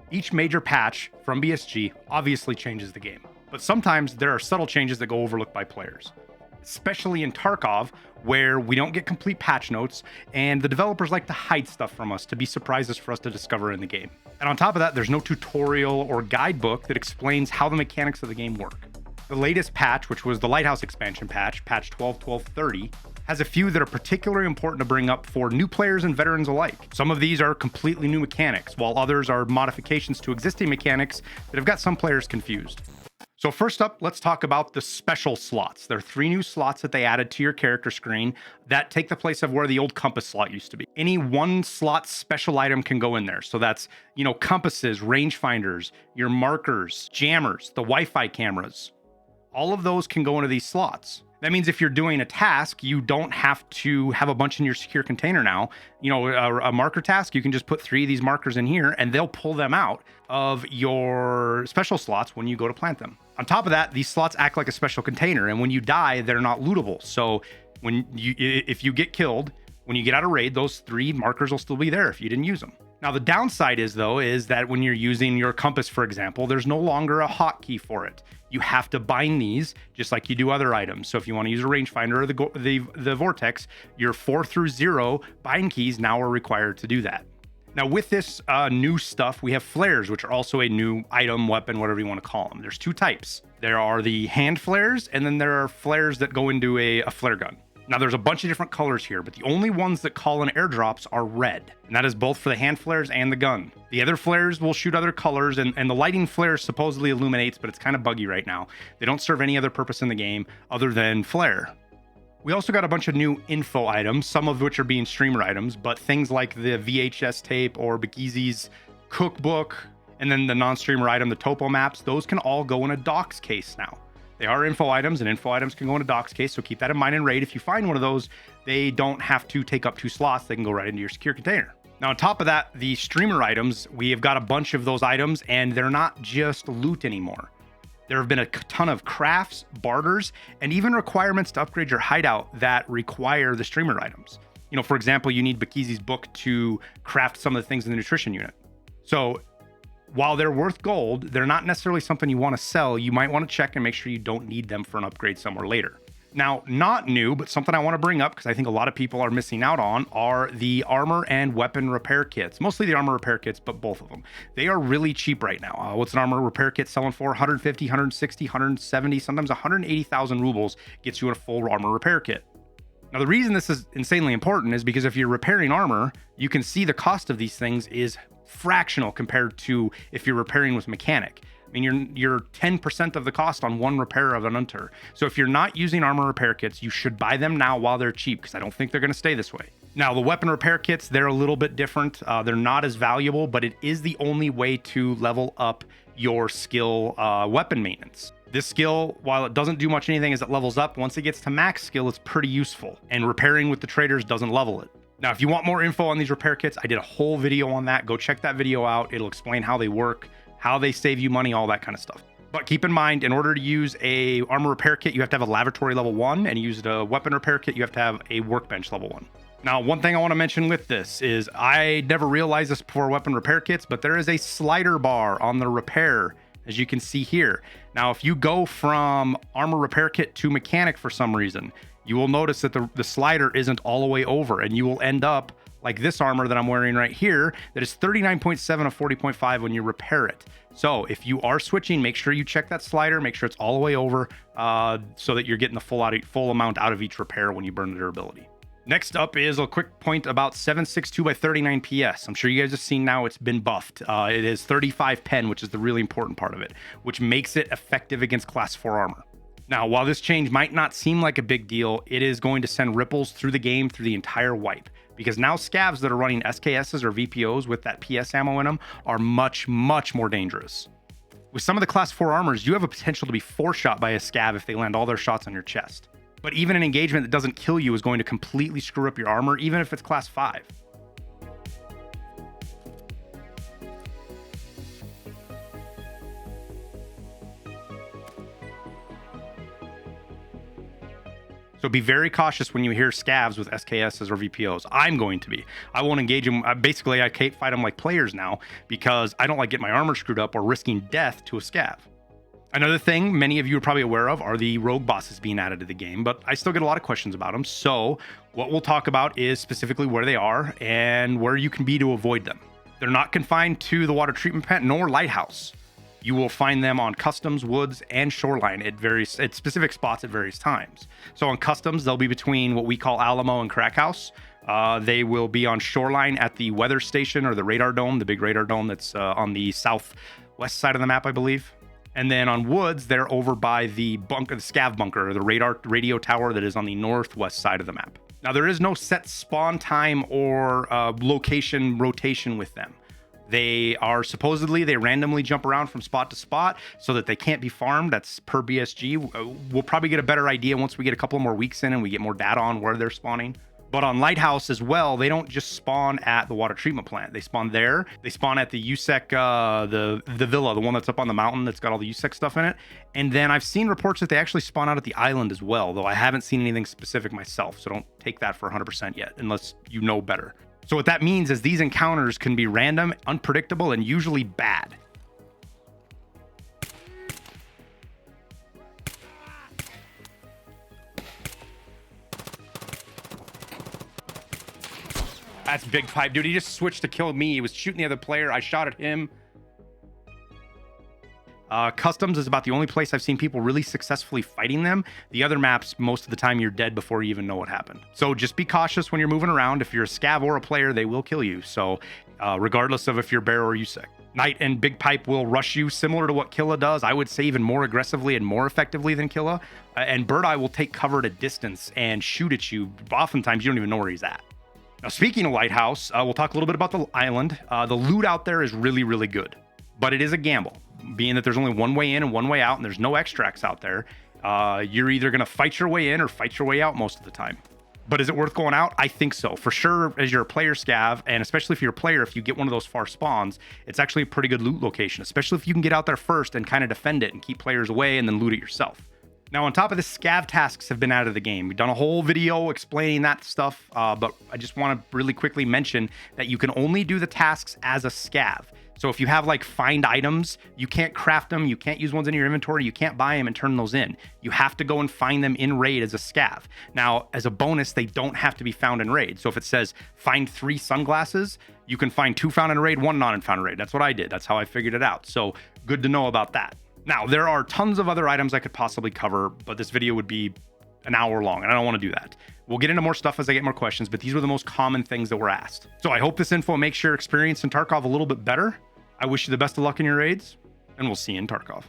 Each major patch from BSG obviously changes the game, but sometimes there are subtle changes that go overlooked by players, especially in Tarkov, where we don't get complete patch notes, and the developers like to hide stuff from us to be surprises for us to discover in the game. And on top of that, there's no tutorial or guidebook that explains how the mechanics of the game work. The latest patch, which was the Lighthouse expansion patch, patch 12.12.30, has a few that are particularly important to bring up for new players and veterans alike. Some of these are completely new mechanics, while others are modifications to existing mechanics that have got some players confused. So first up, let's talk about the special slots. There are 3 new slots that they added to your character screen that take the place of where the old compass slot used to be. Any one slot special item can go in there. So that's, compasses, rangefinders, your markers, jammers, the Wi-Fi cameras. All of those can go into these slots. That means if you're doing a task, you don't have to have a bunch in your secure container now. A marker task, you can just put 3 of these markers in here and they'll pull them out of your special slots when you go to plant them. On top of that, these slots act like a special container, and when you die, they're not lootable. So if you get killed, when you get out of raid, those 3 markers will still be there if you didn't use them. Now, the downside is that when you're using your compass, for example, there's no longer a hotkey for it. You have to bind these just like you do other items. So if you want to use a rangefinder or the vortex, your 4 through 0 bind keys now are required to do that. Now, with this new stuff, we have flares, which are also a new item, weapon, whatever you want to call them. There's 2 types. There are the hand flares, and then there are flares that go into a flare gun. Now, there's a bunch of different colors here, but the only ones that call in airdrops are red, and that is both for the hand flares and the gun. The other flares will shoot other colors, and the lighting flare supposedly illuminates, but it's kind of buggy right now. They don't serve any other purpose in the game other than flare. We also got a bunch of new info items, some of which are being streamer items, but things like the VHS tape or Bikizi's cookbook, and then the non-streamer item, the topo maps, those can all go in a docs case now. They are info items, and info items can go in a docs case, so keep that in mind in raid. If you find one of those, they don't have to take up 2 slots. They can go right into your secure container. Now, on top of that, the streamer items, we have got a bunch of those items, and they're not just loot anymore. There have been a ton of crafts, barters, and even requirements to upgrade your hideout that require the streamer items. For example, you need Bikizi's book to craft some of the things in the nutrition unit. So while they're worth gold, they're not necessarily something you want to sell. You might want to check and make sure you don't need them for an upgrade somewhere later. Now, not new, but something I want to bring up because I think a lot of people are missing out on are the armor and weapon repair kits. Mostly the armor repair kits, but both of them. They are really cheap right now. What's an armor repair kit selling for? 150, 160, 170, sometimes 180,000 rubles gets you a full armor repair kit. Now, the reason this is insanely important is because if you're repairing armor, you can see the cost of these things is fractional compared to if you're repairing with mechanic. I mean, you're 10% of the cost on one repair of an hunter. So if you're not using armor repair kits, you should buy them now while they're cheap, because I don't think they're going to stay this way. Now, the weapon repair kits, they're a little bit different. They're not as valuable, but it is the only way to level up your skill weapon maintenance. This skill, while it doesn't do much anything as it levels up, once it gets to max skill, it's pretty useful. And repairing with the traders doesn't level it. Now, if you want more info on these repair kits, I did a whole video on that. Go check that video out. It'll explain how they work, how they save you money, all that kind of stuff. But keep in mind, in order to use a armor repair kit, you have to have a lavatory level 1, and use a weapon repair kit, you have to have a workbench level 1. Now, one thing I want to mention with this is I never realized this before weapon repair kits, but there is a slider bar on the repair, as you can see here. Now, if you go from armor repair kit to mechanic for some reason, you will notice that the slider isn't all the way over, and you will end up like this armor that I'm wearing right here that is 39.7 of 40.5 when you repair it. So if you are switching, make sure you check that slider, make sure it's all the way over so that you're getting the full amount out of each repair when you burn the durability. Next up is a quick point about 7.62 by 39 PS. I'm sure you guys have seen now it's been buffed. It is 35 pen, which is the really important part of it, which makes it effective against class 4 armor. Now, while this change might not seem like a big deal, it is going to send ripples through the game through the entire wipe, because now scavs that are running SKSs or VPOs with that PS ammo in them are much, much more dangerous. With some of the class 4 armors, you have a potential to be 4-shot by a scav if they land all their shots on your chest. But even an engagement that doesn't kill you is going to completely screw up your armor, even if it's class 5. So be very cautious when you hear scavs with SKSs or VPOs. I'm going to be. I won't engage them. Basically, I can't fight them like players now because I don't like getting my armor screwed up or risking death to a scav. Another thing many of you are probably aware of are the rogue bosses being added to the game, but I still get a lot of questions about them. So what we'll talk about is specifically where they are and where you can be to avoid them. They're not confined to the water treatment plant nor lighthouse. You will find them on customs, woods, and shoreline at specific spots at various times. So on customs, they'll be between what we call Alamo and Crack House. They will be on shoreline at the weather station or the radar dome, the big radar dome that's on the southwest side of the map, I believe. And then on woods, they're over by the bunker, the scav bunker, or the radio tower that is on the northwest side of the map. Now, there is no set spawn time or location rotation with them. They randomly jump around from spot to spot so that they can't be farmed. That's per BSG. We'll probably get a better idea once we get a couple more weeks in and we get more data on where they're spawning. But on Lighthouse as well, they don't just spawn at the water treatment plant. They spawn there. They spawn at the USEC, the villa, the one that's up on the mountain that's got all the USEC stuff in it. And then I've seen reports that they actually spawn out at the island as well, though I haven't seen anything specific myself. So don't take that for 100% yet, unless you know better. So what that means is these encounters can be random, unpredictable, and usually bad. That's big pipe, dude. He just switched to kill me. He was shooting the other player. I shot at him. Customs is about the only place I've seen people really successfully fighting them. The other maps, most of the time you're dead before you even know what happened. So just be cautious when you're moving around. If you're a scav or a player, they will kill you. So regardless of if you're bear or USEC. Knight and Big Pipe will rush you similar to what Killa does. I would say even more aggressively and more effectively than Killa. And Bird Eye will take cover at a distance and shoot at you. Oftentimes you don't even know where he's at. Now, speaking of Lighthouse, we'll talk a little bit about the island. The loot out there is really, really good, but it is a gamble, being that there's only one way in and one way out, and there's no extracts out there. You're either going to fight your way in or fight your way out most of the time. But is it worth going out? I think so. For sure, as you're a player scav, and especially if you're a player, if you get one of those far spawns, it's actually a pretty good loot location, especially if you can get out there first and kind of defend it and keep players away and then loot it yourself. Now, on top of this, scav tasks have been out of the game. We've done a whole video explaining that stuff, but I just want to really quickly mention that you can only do the tasks as a scav. So if you have like find items, you can't craft them, you can't use ones in your inventory, you can't buy them and turn those in. You have to go and find them in raid as a scav. Now, as a bonus, they don't have to be found in raid. So if it says find 3 sunglasses, you can find 2 found in raid, 1 not found in raid. That's what I did. That's how I figured it out. So good to know about that. Now, there are tons of other items I could possibly cover, but this video would be an hour long, and I don't want to do that. We'll get into more stuff as I get more questions, but these were the most common things that were asked. So I hope this info makes your experience in Tarkov a little bit better. I wish you the best of luck in your raids, and we'll see you in Tarkov.